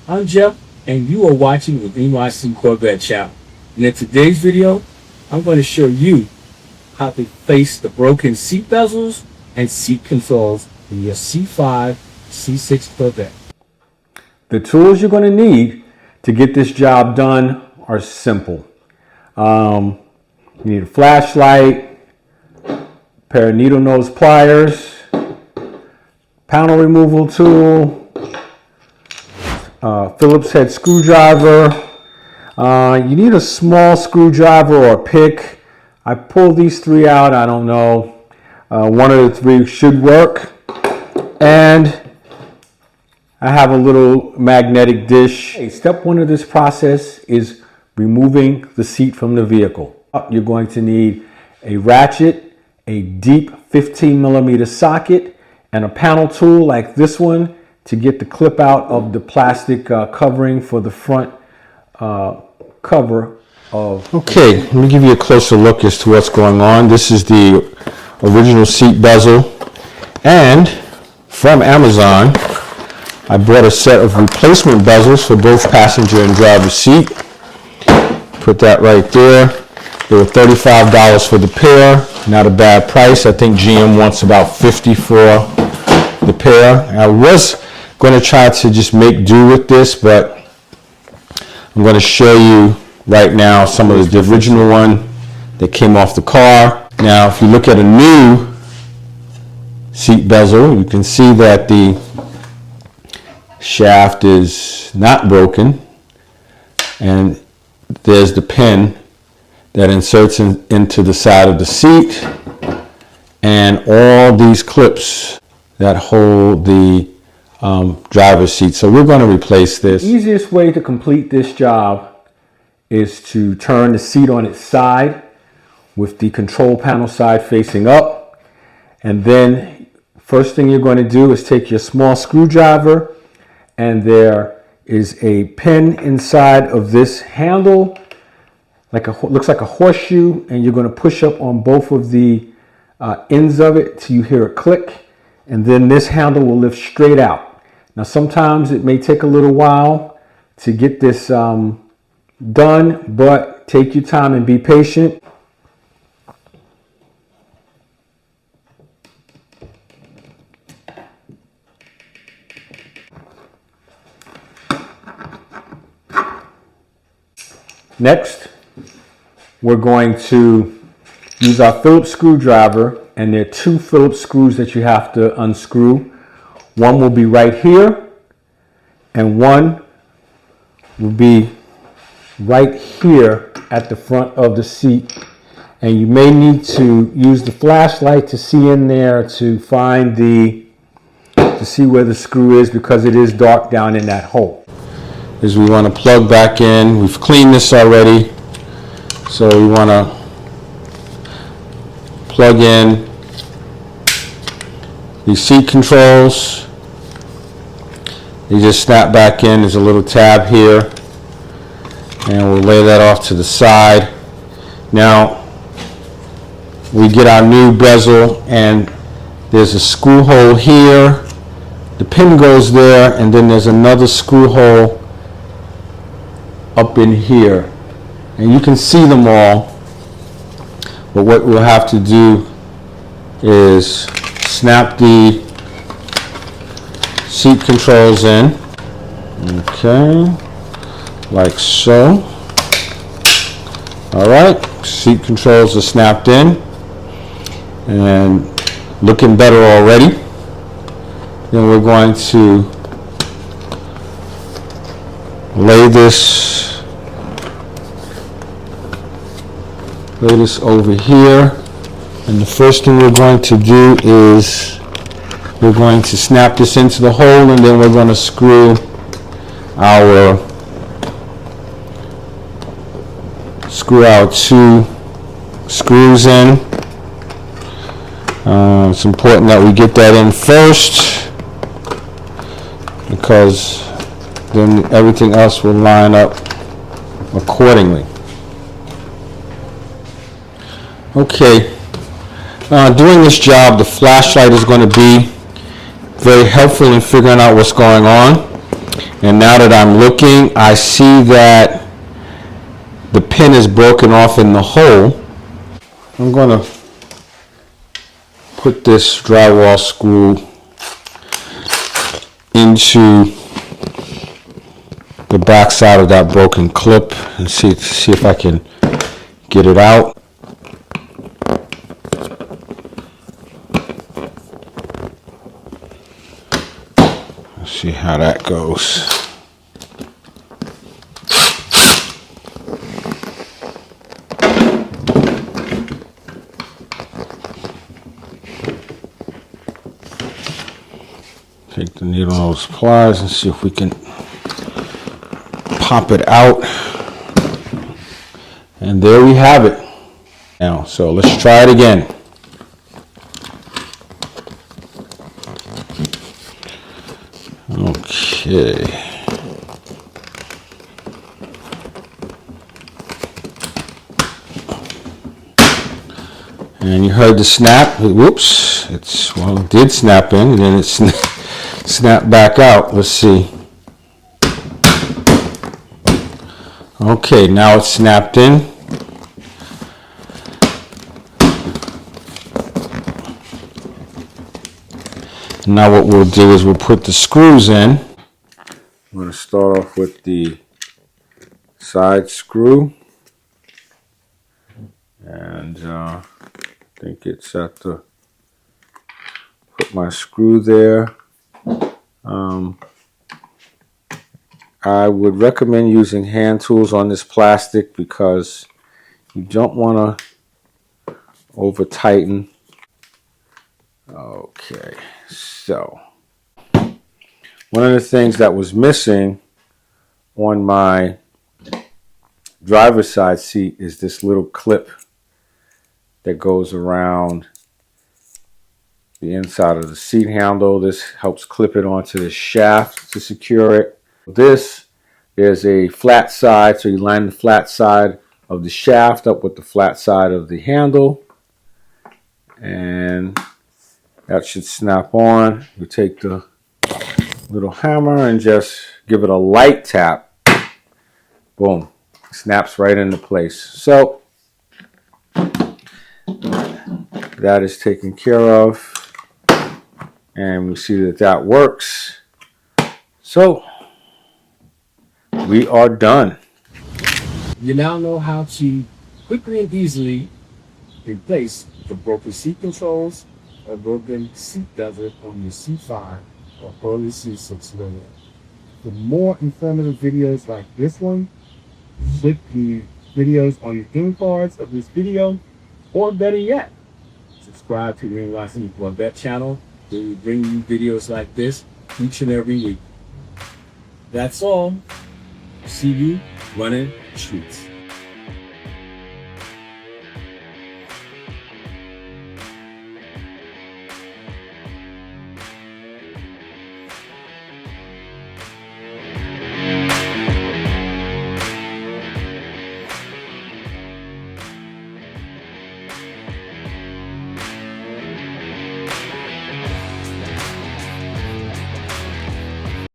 I'm Jeff, and you are watching the C5 Corvette channel. And in today's video, I'm going to show you how to face the broken seat bezels and seat controls in your C5, C6 Corvette. The tools you're going to need to get this job done are simple. You need a flashlight, a pair of needle nose pliers, panel removal tool, Phillips head screwdriver. You need a small screwdriver or a pick. I pulled these three out. I don't know. One of the three should work. And I have a little magnetic dish. Step one of this process is removing the seat from the vehicle. You're going to need a ratchet, a deep 15mm socket, and a panel tool like this one to get the clip out of the plastic covering for the front cover of... Okay, let me give you a closer look as to what's going on. This is the original seat bezel, and from Amazon I bought a set of replacement bezels for both passenger and driver seat. Put that right there. They were $35 for the pair. Not a bad price. I think GM wants about $50 for the pair. I was going to try to just make do with this, but I'm going to show you right now some of the original one that came off the car. Now, if you look at a new seat bezel, you can see that the shaft is not broken, and there's the pin that inserts into the side of the seat, and all these clips that hold the driver's seat. So we're going to replace this. The easiest way to complete this job is to turn the seat on its side with the control panel side facing up, and then first thing you're going to do is take your small screwdriver, and there is a pin inside of this handle, looks like a horseshoe, and you're going to push up on both of the ends of it till you hear a click, and then this handle will lift straight out. Now sometimes it may take a little while to get this done, but take your time and be patient. Next, we're going to use our Phillips screwdriver, and there are two Phillips screws that you have to unscrew. One will be right here, and one will be right here at the front of the seat. And you may need to use the flashlight to see in there to find to see where the screw is, because it is dark down in that hole. Is we want to plug back in. We've cleaned this already, so we want to plug in the seat controls. They just snap back in. There's a little tab here, and we'll lay that off to the side. Now we get our new bezel, and there's a screw hole here. The pin goes there, and then there's another screw hole up in here, and you can see them all, but what we'll have to do is snap the seat controls in, okay, like so. All right, seat controls are snapped in and looking better already. Then we're going to lay this over here, and the first thing we're going to do is we're going to snap this into the hole, and then we're going to screw our two screws in. It's important that we get that in first, because then everything else will line up accordingly. Okay, doing this job, the flashlight is going to be very helpful in figuring out what's going on. And now that I'm looking, I see that the pin is broken off in the hole. I'm going to put this drywall screw into the back side of that broken clip and see if I can get it out. Let's see how that goes. Take the needle on those pliers and see if we can pop it out. And there we have it. Now, so let's try it again. Okay. And you heard the snap. Whoops. It did snap in and then it snapped back out. Let's see. Okay, now it's snapped in. Now what we'll do is we'll put the screws in. I'm going to start off with the side screw. And I think it's at the, put my screw there. I would recommend using hand tools on this plastic because you don't want to over tighten. Okay, so one of the things that was missing on my driver's side seat is this little clip that goes around the inside of the seat handle. This helps clip it onto the shaft to secure it. There's a flat side, so you line the flat side of the shaft up with the flat side of the handle, and that should snap on. You take the little hammer and just give it a light tap. Boom. Snaps right into place. So that is taken care of. And we see that that works. So we are done. You now know how to quickly and easily replace the broken seat controls or broken seat bezel on your C5 or early C6 Corvette. For more informative videos like this one, click the videos on the end cards of this video, or better yet, subscribe to the C5 Corvette channel where we bring you videos like this each and every week. That's all. See you running streets.